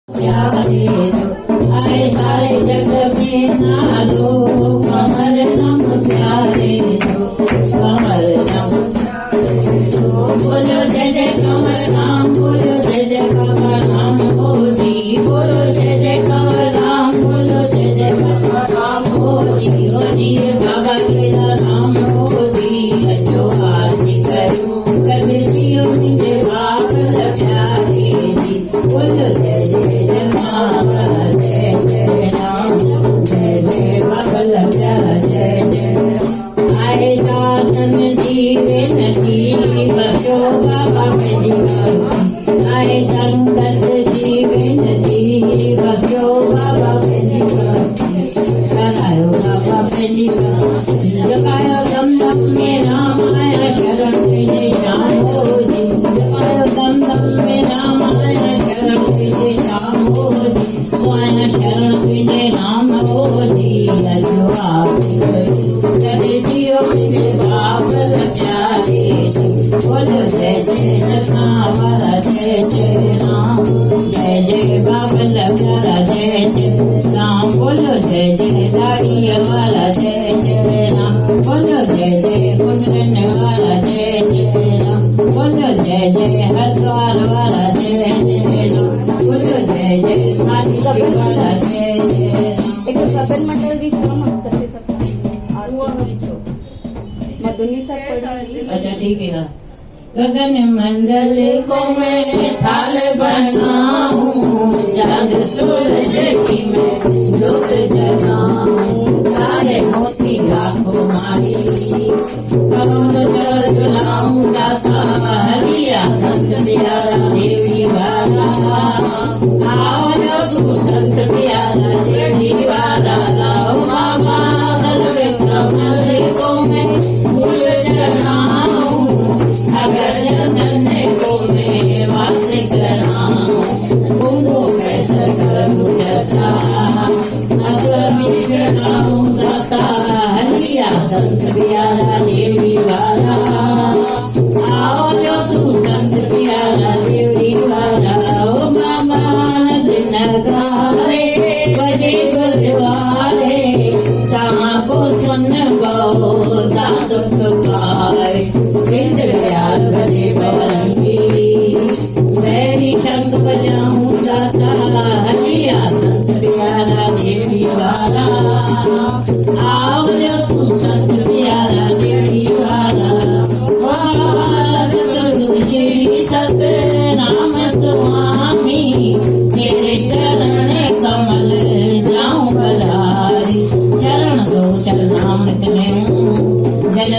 प्यारे आए हाय जग में नालो कमर नम प्यारे कमर नम बोलो जय जय कमर नाम बोलो जय जय कमर नाम होली बोलो जय जय कमर नाम बोलो जय जय कमर नाम होली होली बाबा तेरा नाम होली अजो आरती करूं कर जियो मुझे बाबा प्यारे बोलो जय जय बाबा जय जय राम जय जय बाबा जय जय आए दासन जीवन जी बचो बाबा मेरी करो आए संगत जीवन जी बचो बाबा मेरी करो करायो बाबा मेरी करो जगायो दम दम में नाम आया शरण तेरे नाम हो जगायो दम दम में नाम आया शरण तेरे नाम हो आया शरण तेरे नाम हो अजो करे जियो मेरे बाबा प्यारे बोलो जय जय वाला जय जय राम जय जय बाबा प्यारा जय जय राम बोलो जय जय दाढ़ी वाला जय जय राम बोलो जय जय कुंदन वाला जय जय राम बोलो जय जय हरद्वार वाला जय जय राम बोलो जय जय माधुरी वाला जय जय राम एक सदन मंडल दी मग सच्चे मधुनी सब अच्छा ठीक है गगन मंडल को मैं थाल बनाऊं जाग सूरज की मैं लोक जगाऊं सारे मोती लाखों मारी कमल जल लाऊं दाता हरिया संत प्यारा देवी वाला आओ जगू संत प्यारा देवी वाला लाओ बाबा हलवे कमल को मैं फूल चढ़ाऊं अगर जन्नत को मैं वास कराऊं कुंभों में सकरूं जता अगर मिश्राऊं दाता हरिया संत प्यारा देवी वाला आओ जो तू संत प्यारा देवी वाला ओ मामा नगारे बजे गुरुवारे तामा को सुन बहु दादो तुकारे इंद्र दयाल बजे बवरंगी मेरी शंख बजाऊं दाता हरिया संत प्यारा देवी वाला आओ जो तू संत प्यारा देवी वाला सत नाम स्वामी तेरे चरण कमल जाऊं बलारी चरण दो चरणामृत जल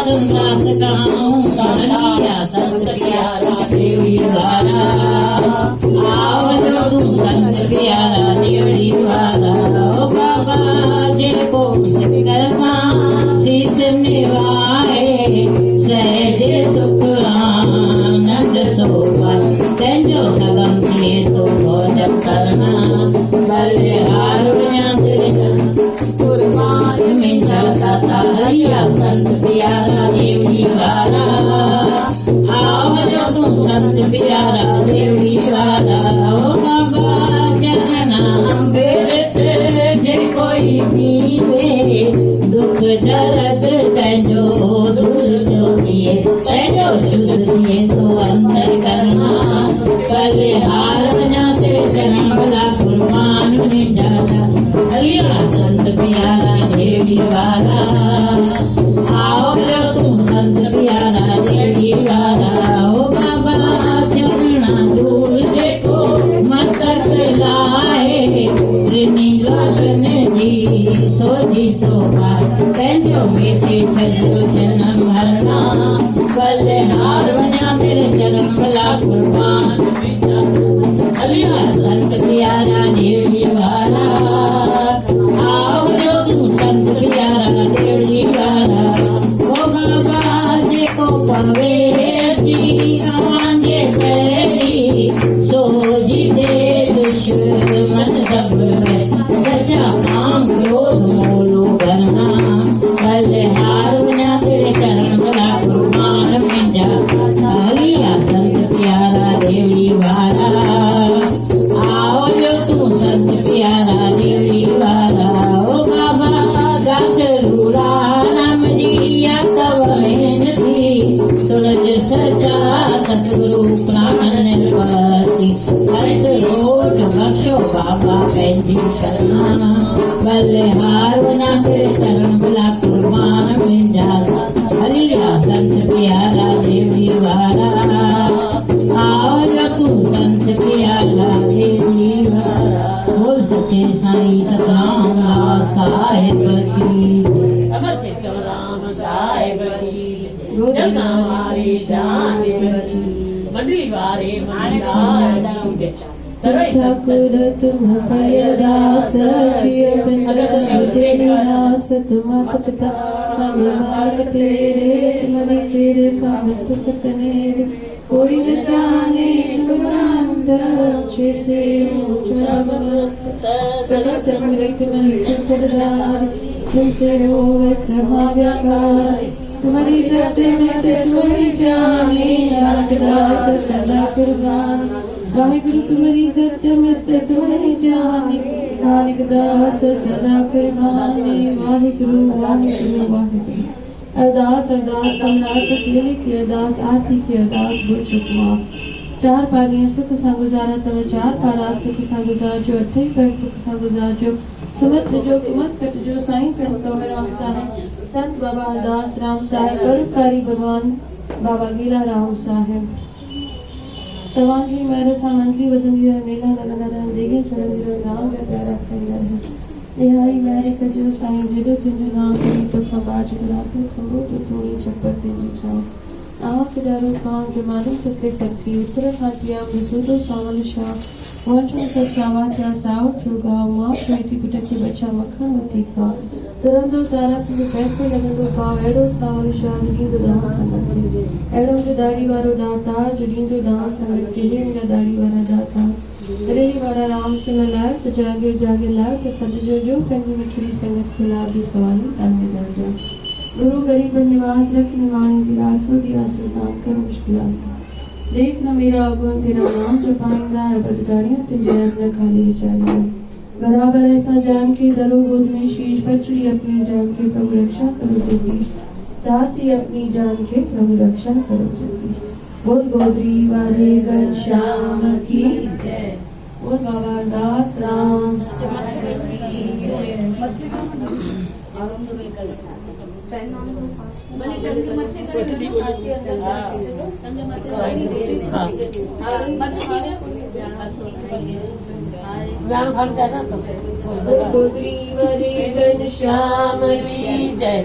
संदास गाऊं कमलिया संत प्यारा देवी वाला आओ जो तू संत प्यारा देवी वाला ओ बाबा जिनको करना शीश निभाए सहज सुख आनंद शोभा तेजो सगम किए तो भोजन करना बलिहार कुर्बान में जलता हरिया संत प्यारा देवी वाला आओ जो तू संत प्यारा देवी वाला ओ बाबा चरना बेरते कोई पीवे दुख दर्द तैजो दूर जो किए तैजो शुद्ध किए तो अंदर करना बलिहार बजाते जन्म भला कुर्बान में जाता हरिया संत प्यारा देवी वाला आओ जो तू संत प्यारा देवी वाला ओ बाबा चरना दूर देखो मस्तक लाए नीलाचन जी सोजी शोभा तैजो बेटे छजो जन्म मरना बलिहार बजा तेरे जन्म भला कुर्बान में जाता हरिया संत प्यारा देवी वाला आओ जो तू संत प्यारा देवी वाला ओ बाबा जी को पवेती आवांगे पैरी सोजी दे दुश्मन दब में सजा काम क्रोध मोलो करना बलिहार बजा तेरे चरण भला कुर्बान में जाता हरिया संत प्यारा देवी वाला हथ रोट बख्शो बाबा पंहिंजी शरणा बलिहार वञा तेरे शरण भला कुर्बान मुंहिंजा हरिया संत प्यारा देवी वारा आओ जकू संत प्यारा देवी वारा बोल सच्चे साईं सतराम साहिब की अमर से राम साहिब की जगा वारे जान की मंडली वारे मंडली ठाकुर तुम भयदास दास तुम पिता हम तेरे तुम्हारे तेरे काम सुख तनेर कोई न जाने तुम्हारा से सदा समृत मन सुखदार तुमसे हो समाव्याकार तुम्हारी रते में कोई जाने रागदास सदा कुर्बान वाहिगुरु तुम्हारी गत मत तुम्हें जाने नानक दास सदा कुर्बाने वाहिगुरु वाहिगुरु वाहिगुरु अरदास अरदास कमलास केले की अरदास आरती की अरदास गुरु चुकमा चार पालियां सुख सा गुजारा तव चार पारात सुख सा गुजार जो अठे कर सुख सा गुजार जो सुमत जो कुमत कट जो साईं संतो राम साहेब संत बाबा अरदास राम साहेब परोपकारी भगवान बाबा गीला राम साहेब तवाजी मेरे सामंतली वदंदी मेला लगना रह देगे चढ़ंदी रह नाम जा प्यारा खंडर है निहाई मेरे कजो साईं जिदो तुझे नाम करी तो फबाज कराते खंबो तो थोड़ी चप्पर तेजी छाओ आँख डरो काम जो मालूम करके सकती उत्तर हाथिया बिसुदो सावल शाह वाचन सचावा क्या साव चुगा माँ बेटी पिटकी बच्चा मक्खन मती खा तुरंदो तारा से पैसे लगंदो पाव एड़ो सावल शाह नींदो दाह संगत एड़ो जो दाढ़ी वारो दाता जो नींदो दाह संगत के लिए मेरा दाढ़ी वाला दाता रे वाला राम से मिलाए तो जागे जागे लाए तो सद जो कंजी में छुरी संगत खिला भी सवाली ताने दर्जा गुरु गरीब निवास लक्ष्मी वाणी जी आसो दिया सुल्तान कर मुश्किल देख न मेरा अगुण तेरा नाम जो पाइंदा है बदगारियां तुझे अपना खाली विचारिया बराबर ऐसा जान के दरो गोद में शीश बचड़ी अपनी जान के प्रभु रक्षा करो जगदीश दासी अपनी जान के प्रभु रक्षा करो जगदीश बोल गोदरी वाले गण श्याम की जय बोल बाबा दास राम की जय गोदरी वाले गण श्याम की जय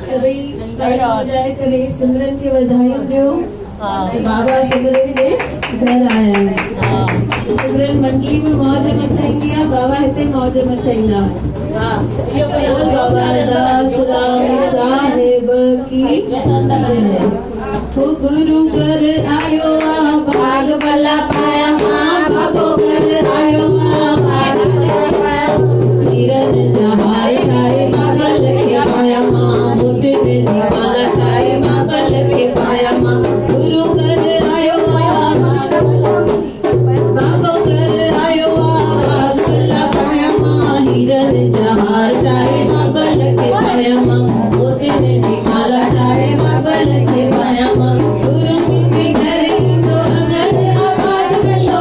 सभी जाए करे सिमरन के बधाई दो बाबा सिमरन के घर आया है सिमरन मंडली में मौज मचाएंगे बाबा ऐसे मौज मचाएंगा बाबा दास राम साहेब की जय हो गुरु घर आयो भाग भला पाया माँ बाबो घर आयो भाग भला पाया हिरन जहार ठाए माँ बल के पाया माँ बुद्ध ने माला ठाए माँ बल के पाया माँ गुरु घर आयो बाबो घर आयो भाग भला पाया माँ हिरन जहार ठाए माँ बल के पाया माँ बुद्ध ने माला ठाए माँ बल के पाया माँ गुरु के घर तो अगर आबाद में तो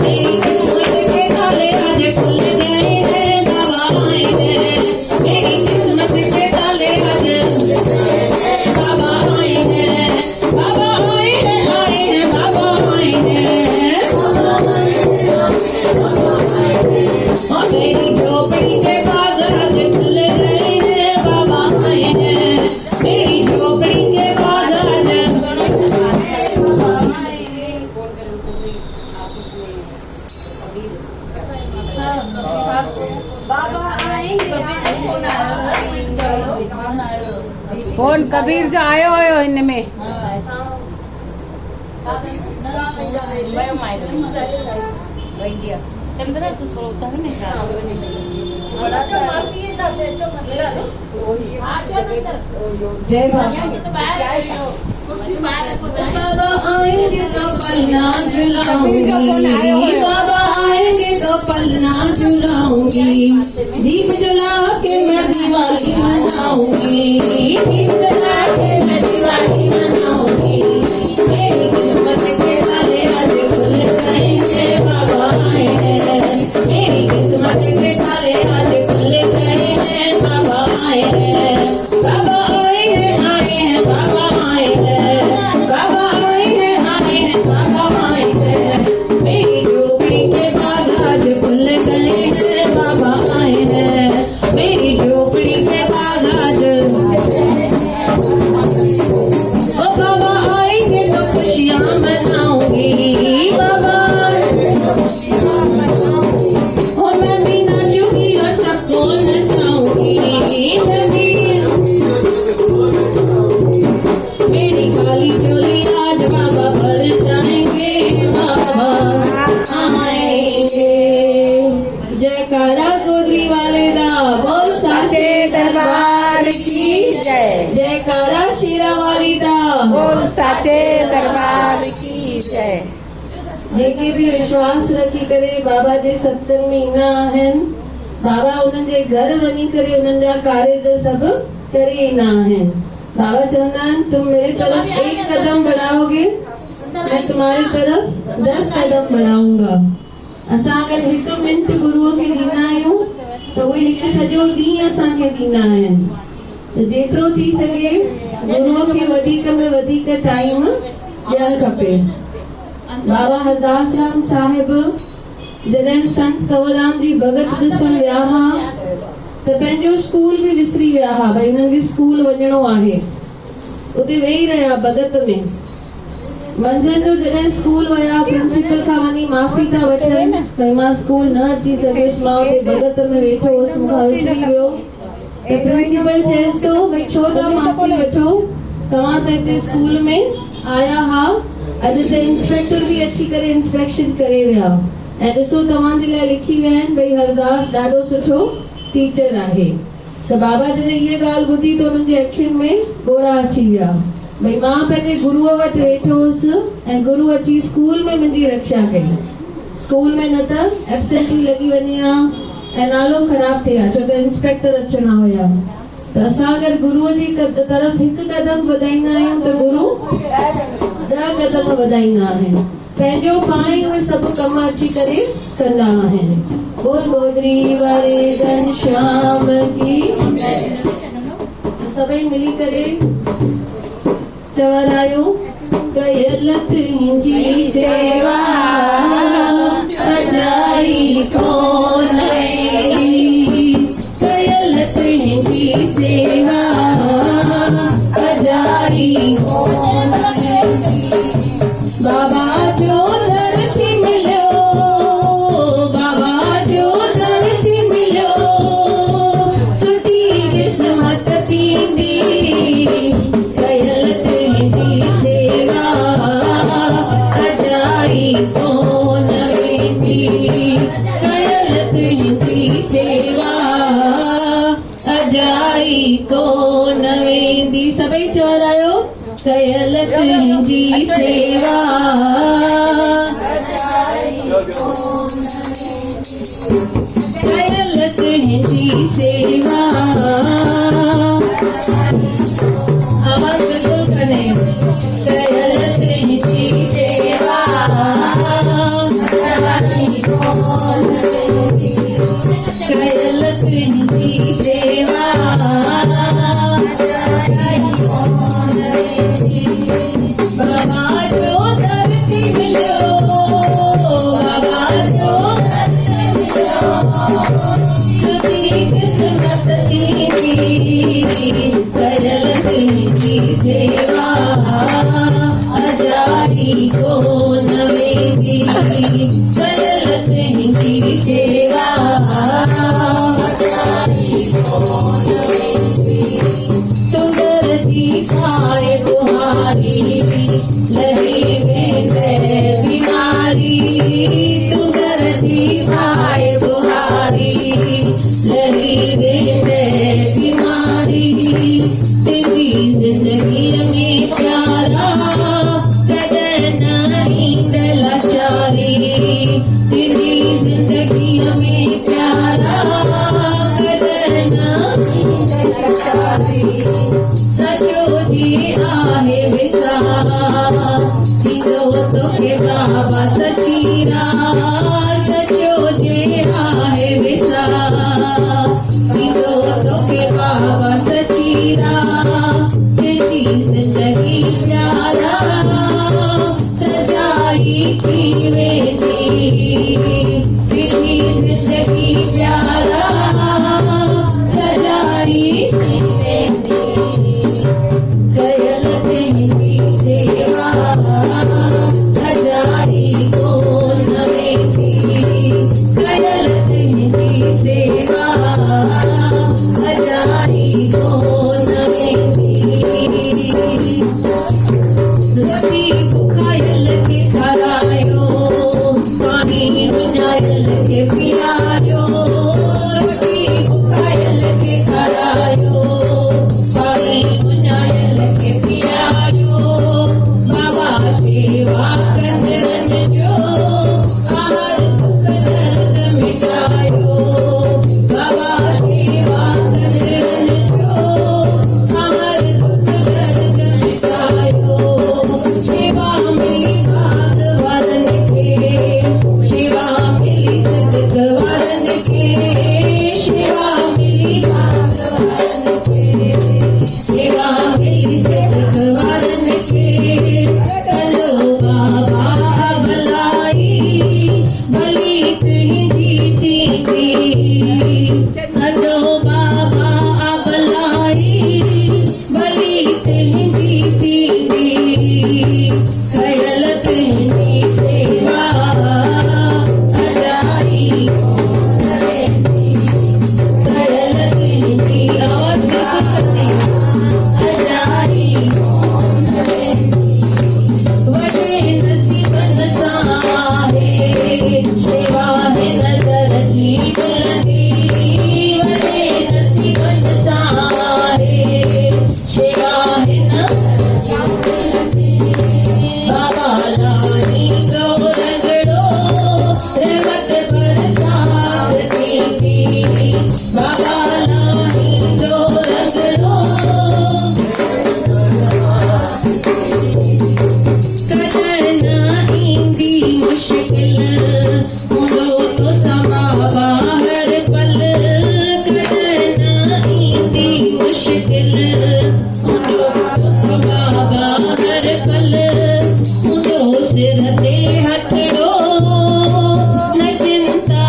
मेरी किस्मत के ताले आज खुल गए हैं, बाबा आए हैं। मेरी किस्मत के ताले आज बाबा आए हैं, बाबा आए हैं, आए हैं, बाबा आए हैं। और मेरी झोपड़ी के बाग आज खुल गए हैं, बाबा आए हैं। मेरी झोपड़ी के बाग आज कौन कबीर जो आयो हुयो हिन में तू थोड़ो उतार में जय बाबा। बाबा आएंगे तो पलना झुलाऊंगी, बाबा आएंगे तो पलना झुलाऊंगी। दीप जला के मैं दिवाली मनाऊंगी, दीप जला के मैं दिवाली मनाऊंगी। मेरी किस्मत के ताले आज खुल गए हैं, बाबा आए हैं। मेरी किस्मत के ताले आज खुल गए हैं, बाबा आए हैं। बाबा आए हैं, आए हैं, बाबा आए हैं। बाबा आए हैं, आए हैं, बाबा आए हैं। मेरी झोपड़ी के बाग आज खुल गए हैं, बाबा आए हैं। मेरी झोपड़ी के बाग आज ओ बाबा आएंगे तो खुशियाँ मनाऊंगी, बाबा ओ मैं भी नाचूंगी और सबको नचाऊंगी। मैं भी मेरी काली चोली आज बाबा भर जाएंगे, बाबा आएंगे। जयकारा गोदरी वाले दा बोल साचे दरबार की जय जयकारा शेरा वाली दा बोल साचे दरबार की जय। जेके भी विश्वास रखी करे बाबा जे सत्संग में ईंदा आहिनि, बाबा उन्हनि जे घर वञी करे उन्हनि जा कार्य सब करे ईंदा आहिनि। बाबा चवंदा आहिनि तुम मेरे तरफ एक कदम बढ़ाओगे मैं तुम्हारी तरफ 10 कदम बढ़ाऊंगा। असां अगरि हिकु मिंट गुरूअ खे ॾींदा आहियूं त उहे हिकु सॼो ॾींहुं असांखे ॾींदा आहिनि। त जेतिरो थी सघे गुरूअ खे वधीक में वधीक टाइम ॾियणु खपे। बाबा हरदास राम साहिब जॾहिं संत कंवरराम जी भगत ॾिसण विया हुआ त पंहिंजो स्कूल बि विसरी विया हुआ, भई हिननि खे स्कूल वञिणो आहे। उते वेही रहिया भगत में। मंझंदि जो जॾहिं स्कूल विया प्रिंसिपल खां वञी माफ़ी था वठनि भई मां स्कूल न अची सघियुसि, मां उते भगत में वेठो हुअसि, मूंखां विसरी वियो। त प्रिंसिपल चएसि थो भई छो था माफ़ी वठो, तव्हां त हिते स्कूल में आया हुआ, अॼु त इंस्पेक्टर बि अची करे इंस्पेक्शन करे विया ऐं ॾिसो तव्हांजे लाइ लिखी विया आहिनि भई हरदास ॾाढो सुठो टीचर आहे। त बाबा जॾहिं इहा ॻाल्हि ॿुधी त उन्हनि जे अखियुनि में ॻोढ़ा अची विया भई मां पंहिंजे गुरूअ वटि वेठो हुअसि ऐं गुरू अची स्कूल में मुंहिंजी रक्षा कई। स्कूल में न त एब्सेंटी लॻी वञे हा ऐं नालो ख़राब थिए हा छो त इंस्पेक्टर अचणा हुया। त असां अगरि गुरूअ जी तरफ़ हिकु कदम वधाईंदा आहियूं त गुरू 10 कदम वधाईंदा आहिनि। पंहिंजो पाण ई उहे सभु कम अची करे कंदा आहिनि। बोल गोदरी वारे घनश्याम की सभई मिली करे चवरायो कयल तुंहिंजी सेवा अजाई कोन कयल तुंहिंजी सेवा अजाई कोन। बाबा जो दर्श मिलो, बाबा जो दर्श मिलो, सुठी किस्मत थींदी कयल तुंहिंजी सेवा अजाई कोन वेंदी कयल तुंहिंजी सेवा अजाई कोन वेंदी। सभई चवरायो कयल तुंहिंजी सेवा कयल तुंहिंजी सेवा। आवाज़ बिल्कुल कने कयल तुंहिंजी को न वेंदी कयल तुंहिंजी सेवा सुंदर थी पाए बुहारी लही वेंदे बीमारी सुंदर थी पाए बुहारी लही वेंदे बीमारी तेरी जिंदगी में प्यारा कदर नींद लाचारी तेरी जिंदगी में प्यारा कदर नींद लाचारी सचो जी आहे विसार थींदो तोखे बाबा सचीरा सचो जी आहे विसार थींदो तोखे बाबा सचीरा तेरी जिंदगी प्यारा सजाई थी वेंदी तेरी जिंदगी प्यारा सजाई थी वेंदी कयल तुंहिंजी सेवा सजाई को न वेंदी कयल तुंहिंजी सेवा सजाई को न वेंदी रोटी खायल के खारायो पानी विञायल के पियायो रोटी खायल के खारायो पानी विञायल के पियायो बाबा सेवा कंदरन जो हर सुख दर्द मिटायो बाबा सेवा कंदरन जो हर सुख दर्द मिटायो सेवा मिली भाग वारन के सेवा मिली सदक वारन के सेवा मिली भाग वारन के सेवा मिली सदक वारन के चलो बाबा भलाई भली तुंहिंजी थींदी चलो बाबा भलाई भली तुंहिंजी थींदी कयल तुंहिंजी सेवा सजाई को न वेंदी कयल तुंहिंजी सजाई को न वेंदी वॾे नसीबन सां सेवा में नज़र जी मिलंदी वॾे नसीबन सां सेवा में नज़र बाबा रानी को रगड़ो रहमत बरसात थींदी बाबा रानी को रगड़ो कदर न ईंदी मुश्किल हूंदो तो समावा हर पल कदर न ईंदी मुश्किल हूंदो तो समावा हर पल हूंदो सिर ते हथड़ो न चिंता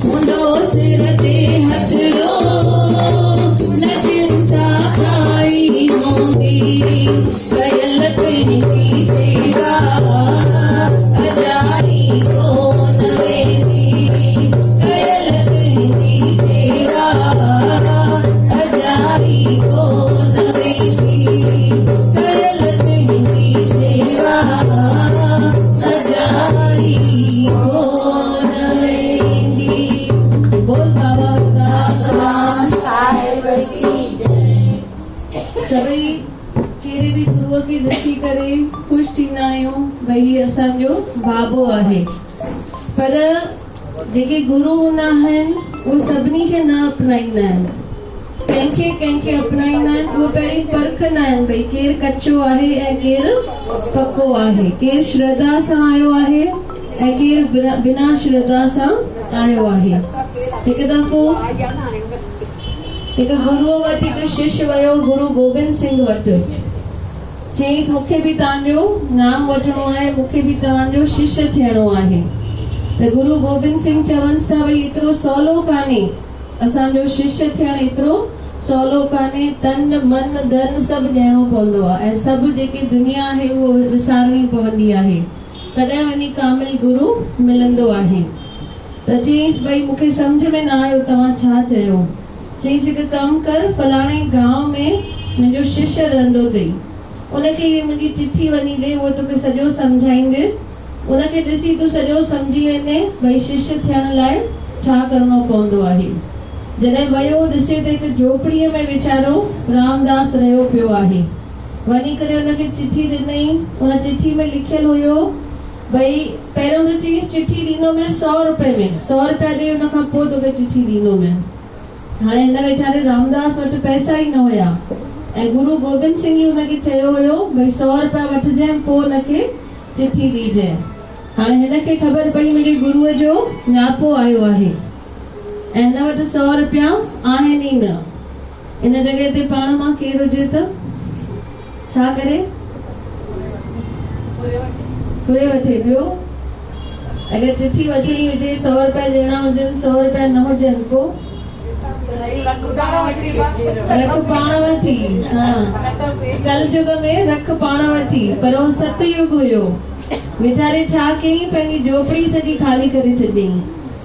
हूंदो सिर ते हथड़ो न चिंता काई हूंदी कयल तुंहिंजी सेवा सजाई को न वेंदी कयल तुंहिंजी सेवा सजाई को न वेंदी कयल तुंहिंजी सेवा सजाई को न वेंदी बोल बाबा भगवान साहिब की जय सभई कहिड़े बि गुरूअ खे ॾिसी करे ख़ुशि थींदा आहियूं भई हीउ असांजो बाबो आहे पर जेके गुरू हूंदा आहिनि उहे सभिनी खे न अपनाईंदा आहिनि कंहिंखे कंहिंखे अपनाईंदा आहिनि उहे पहिरीं परखंदा आहिनि भई केरु कचो आहे ऐं केरु पको आहे केरु श्रद्धा सां आयो आहे ऐं केरु बिना श्रद्धा सां आयो आहे हिकु दफ़ो हिकु गुरूअ वटि हिकु शिष्य वियो गुरु गोबिंद सिंह वटि चयईंसि मूंखे बि तव्हांजो नाम वठिणो आहे मूंखे बि तव्हांजो शिष्य थियणो आहे त गुरु गोबिंद सिंह चवनि था भई एतिरो सवलो कान्हे असांजो शिष्य थियणु एतिरो सवलो कान्हे। तन मन धन सभु ॾियणो पवंदो आहे ऐं सभु जेकी दुनिया आहे उहो विसारणी पवंदी आहे, तॾहिं वञी कामिल गुरु मिलंदो आहे। त चईंसि भई मूंखे सम्झ में न आयो तव्हां छा चयो। चईंसि हिकु कमु कर, फलाणे गांव में मुंहिंजो शिष्य रहंदो अथई, उनखे इहे मुंहिंजी चिठी वञी ॾे, उहो तोखे सॼो सम्झाईंदे। उनखे ॾिसी तूं सॼो सम्झी वेंदे भई शिष्य थियण लाइ छा करणो पवंदो आहे। जॾहिं वियो ॾिसे त हिकु झोपड़ीअ में वीचारो रामदास रहियो पियो आहे। वञी करे उनखे चिठी ॾिनई। उन चिठी में लिखियल हुयो भई पहिरियों त चईंसि चिठी ॾींदो मैं 100 रुपए में, 100 रुपया ॾे, उन खां पोइ तोखे चिठी ॾींदो मैं। हाणे हिन वीचारे रामदास वटि पैसा ई न हुया ऐं गुरु गोबिंद सिंह ही उनखे चयो हुयो भई 100 रुपया वठिजांइ, पोइ उनखे चिठी ॾिजांइ। हाणे हिनखे ख़बर पई मुंहिंजे गुरुअ जो न्यापो आयो आहे ऐं हिन वटि 100 रुपया आहिनि ई न। इन जॻह ते पाण मां केरु हुजे त छा करे? फुरे वठे पियो। अगरि चिठी वठणी हुजे, 100 रुपया ॾियणा हुजनि, 100 रुपया न हुजनि, पोइ रख पाण वठी। कल युग में रख पाण वठी, पर उहो सतयुग हुयो। वीचारे छा कयईं, पंहिंजी झोपड़ी सॼी खाली करे छॾियईं,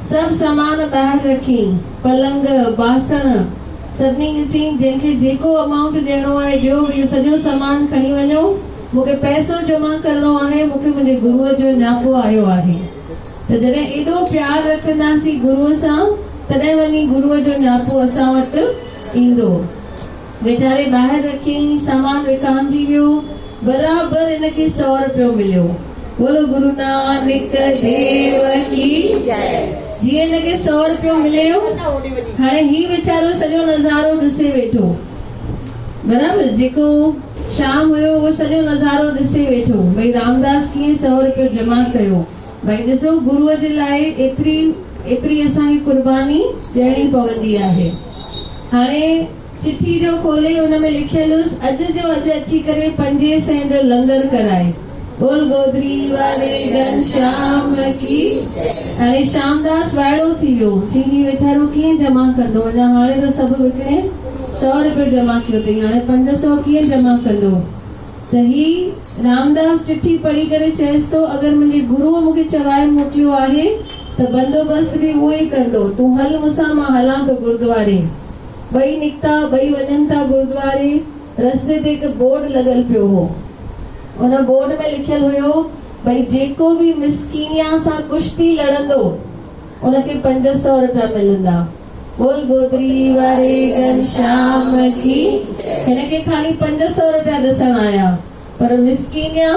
सभु सामान ॿाहिरि रखियईं, पलंग बासण सभिनी खे चयईं जंहिंखे जेको अमाउंट ॾियणो आहे ॾियो, इहो सॼो सामान खणी वञो, मूंखे पैसो जमा करणो आहे, मूंखे मुंहिंजे गुरुअ जो न्यापो आयो आहे। त जॾहिं एॾो प्यार रखंदासीं गुरुअ सां, तॾहिं वञी गुरुअ जो न्यापो असां वटि ईंदो। वीचारे ॿाहिरि रखियईं, सामान विकामजी वियो, बराबरि हिनखे 100 रुपयो मिलियो। बोलो गुरु नानक देव की जय। जीअं हिनखे 100 रुपयो मिलियो, हाणे ही वीचारो सॼो नज़ारो ॾिसे वेठो, बराबरि जेको शाम हुयो उहो सॼो नज़ारो ॾिसे वेठो भई रामदास कीअं 100 रुपयो जमा कयो। भई ॾिसो गुरुअ जे लाइ एतिरी असांखे कुर्बानी ॾियणी पवंदी आहे। हाणे चिठी जो खोले हुन में लिखियल हुअसि अॼु जो अॼु अची करे 500 जो लंगर कराए। बोल गोदरी वाले घनश्याम की। हाणे श्यामदास वाइड़ो थी वियो, चई वीचारो कीअं जमा कंदो, अञा हाणे त सभु विकिणे 100 रुपयो जमा कयो अथई, हाणे 500 कीअं जमा कंदो। त ही रामदास चिठी पढ़ी करे चएसि थो अगरि मुंहिंजे गुरुअ मूंखे चवाए मोकिलियो आहे त बंदोबस्त बि उहो ई कंदो, तूं हल मूंसां, मां हलां थो गुरुद्वारे। ॿई निकिता, ॿई वञनि था गुरुद्वारे। रस्ते ते हिकु बोर्ड लॻल पियो हो, उन बोर्ड में लिखियल हुयो भई जेको बि मिसकीनिया सां कुश्ती लड़ंदो उनखे 500 रुपया मिलंदा। बोल गोदरी वारे घनश्याम की। हिनखे खाली 500 रुपया ॾिसण आया, पर मिसकीनिया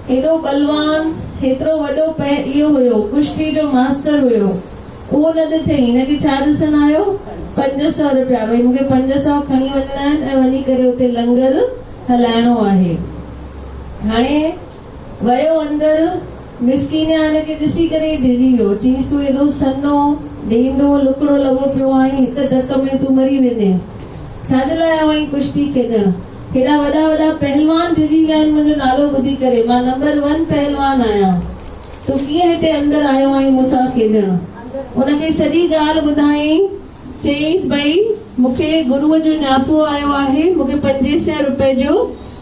हेॾो बलवान, हेतिरो वॾो इहो हुयो, कुश्ती जो मास्टर हुयो, उहो न ॾिठई। हिनखे छा ॾिसण आयो? 500 रुपया। भई मूंखे 500 खणी वञणा आहिनि ऐं वञी करे उते लंगर हलाइणो आहे। हाणे वियो अंदरि, मिसकीनिया हिनखे ॾिसी करे ढिरी वियो, चईंसि तूं एॾो सन्नो ॾींदो लुकड़ो लॻो पियो आहीं, हिकु धक में तूं मरी वेंदे, छाजे लाइ आयो आहीं कुश्ती खेॾण? हेॾा वॾा वॾा पहलवान ढिरी विया आहिनि मुंहिंजो नालो ॿुधी करे, मां नंबर 1 पहलवान आहियां, तूं कीअं हिते अंदरि आयो आहीं मूंसां खेॾण? उनखे सॼी ॻाल्हि ॿुधाई। चईंसि भई मूंखे गुरुअ जो न्यापो आयो आहे, मूंखे 500 रुपए जो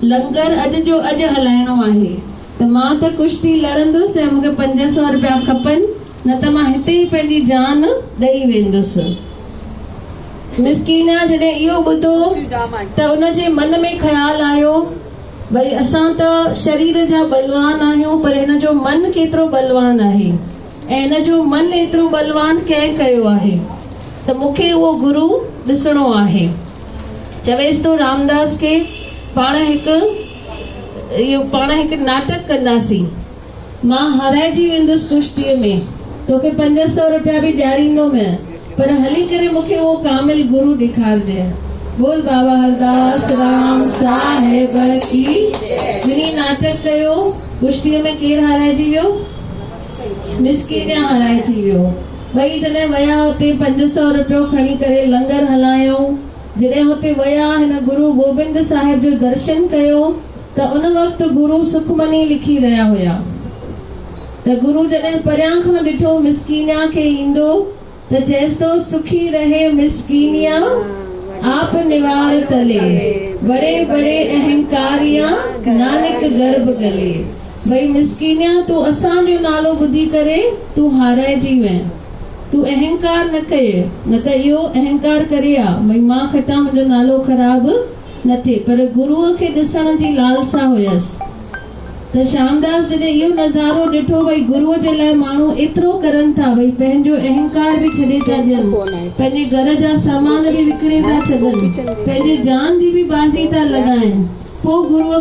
लंगर अॼु जो अॼु हलाइणो आहे, त मां त कुश्ती लड़ंदुसि ऐं मूंखे 500 रुपया खपनि, न त मां हिते ई पंहिंजी जान ॾेई वेंदुसि। मिसकीना जॾहिं इहो ॿुधो त उनजे मन में ख़्यालु आयो भई असां त शरीर जा बलवान आहियूं, पर हिन जो मन केतिरो बलवान आहे ऐं हिन जो मन एतिरो बलवान कंहिं कयो आहे, त मूंखे उहो गुरु ॾिसणो आहे। चवेसि तो रामदास खे पाण हिकु नाटक कंदासीं, मां हाराइजी वेंदुसि कुश्तीअ में, तोखे 500 रुपया बि ॾियारींदोमांइ, पर हली करे मूंखे उहो कामिल गुरु ॾेखारजांइ। बोल बाबा हरदास राम साहिब की। ॿिनी नाटक कयो। कुश्तीअ में केरु हाराइजी वियो? मिसकीनिया हाराइजी वियो। ॿई जॾहिं विया हुते 500 रुपयो खणी करे लंगर हलायो। जॾहिं हुते विया हिन गुरु गोबिंद साहिब जो दर्शन कयो त उन वक़्तु गुरु सुखमनी लिखी रहिया हुया। त गुरु जॾहिं परियां खां ॾिठो मिसकीनिया खे ईंदो त चएसि तो सुखी रहे मिसकीनिया, आप निवार तले, बड़े बड़े अहंकारिया नानक गर्भ गले। भई मिसकिनिया तू असांजो नालो ॿुधी करे तू हाराइजी वएं, तू अहंकार न कये, न त इहो अहंकार करे आ भई मां खटां मुंहिंजो नालो ख़राब न थिए, पर गुरुअ खे ॾिसण जी लालसा हुयसि। त श्यामदास जॾहिं इहो नज़ारो ॾिठो भई गुरुअ जे लाइ माण्हू एतिरो करनि था, भई पंहिंजो अहंकार बि छॾे था ॾियनि, पंहिंजे घर जा सामान बि विकिणे था छॾनि, पंहिंजे जान जी बि बाज़ी था लॻाइनि, पोइ गुरुअ